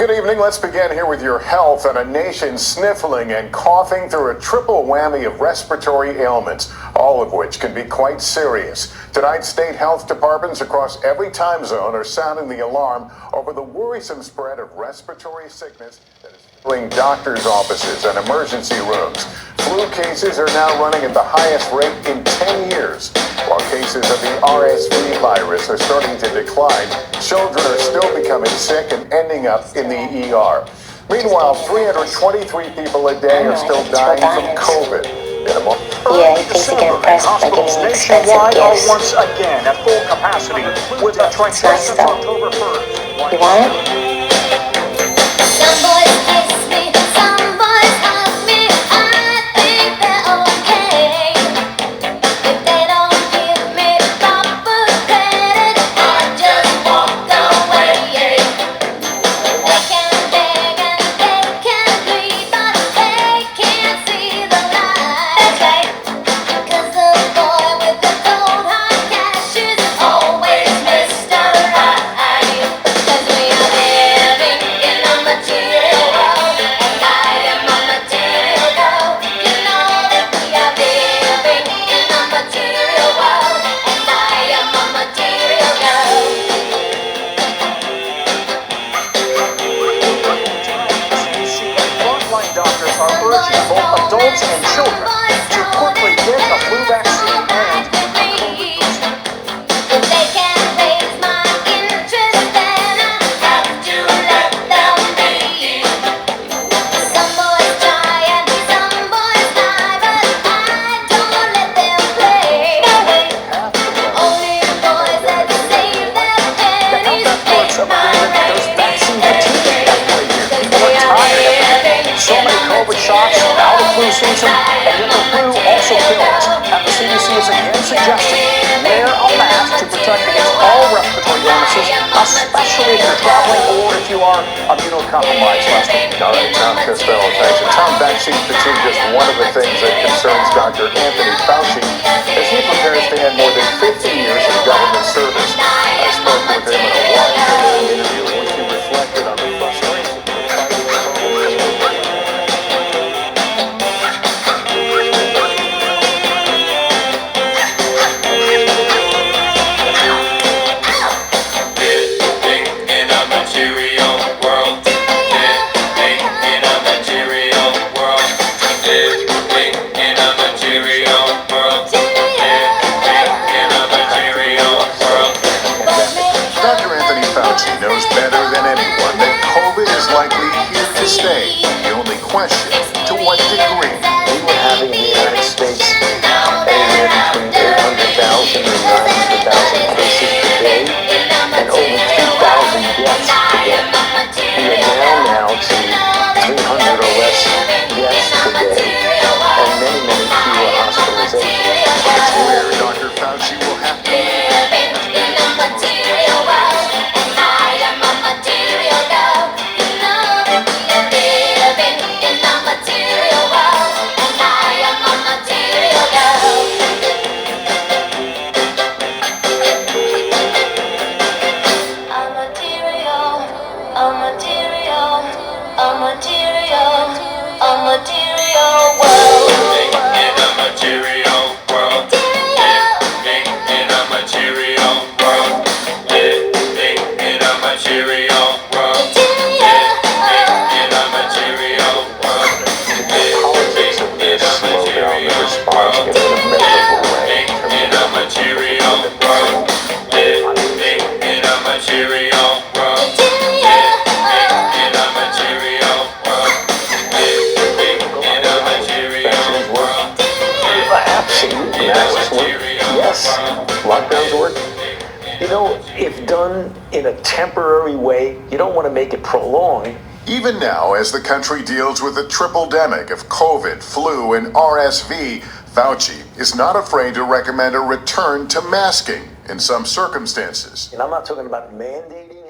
Good evening. Let's begin here with your health and a nation sniffling and coughing through a triple whammy of respiratory ailments, all of which can be quite serious. Tonight, state health departments across every time zone are sounding the alarm over the worrisome spread of respiratory sickness that is filling doctors' offices and emergency rooms. Flu cases are now running at the highest rate in 10 years. While cases of the RSV virus are starting to decline, children are still becoming sick and ending up in the ER. Meanwhile, 323 people a day are still dying from COVID. Yeah, he thinks he can impress by giving expensive gifts. Once again at full capacity with a It's nice though. October 1st. You want it? Some boys kiss me, some boys hug me. I think they're okay. If they don't give me proper credit, I just walk away. They can beg and they can plead, but they can't see the light. That's right. 'Cause the boy with the cold hard cash is always Mr. Right. 'Cause we are living in a material world, and I am a material girl. You know that we are living in a material world, and I am a material girl. Frontline doctors are urging both adults and children to quickly get the flu vaccine and If they can't raise my interest, then I have to let them be. Some boys try and some boys die, but I don't let them play. Only boys that save their pennies take my vaccine fatigue. People are race. tired of so many COVID shots, now the flu season, and yet the flu also kills. And the CDC is again suggesting wear a mask to protect against all respiratory illnesses, especially if you're traveling or if you are immunocompromised. All right, Tom Costello, thanks. And Tom, vaccine fatigue is one of the things that concerns Dr. Anthony Fauci as he prepares to end more than 50 years of government service. I spoke with him in a Washington interview in which he reflected on the frustration of fighting COVID. Living in a material world. Living in a material world. Living in a material world. Living in a material world. Dr. Anthony Fauci knows better than anyone that COVID is likely here to stay. The only question, to what degree? We were having in the United States anywhere between 800,000 and 900,000 cases per day and over 2,000 deaths per day. We are now to 300 or less deaths per day and many, many fewer hospitalizations. It's where Dr. Fauci will have to material world. Living in a material world. Living in a material world. Living in a material world. Living in a material world. Politics of this slow down the response in a measurable way. Living in a material world. Living in a material world. Living in a material world. Living in a material world. Absolutely. Yes, lockdowns work. You know, if done in a temporary way, you don't want to make it prolonged. Even now, as the country deals with a triple-demic of COVID, flu, and RSV, Fauci is not afraid to recommend a return to masking in some circumstances. And I'm not talking about mandating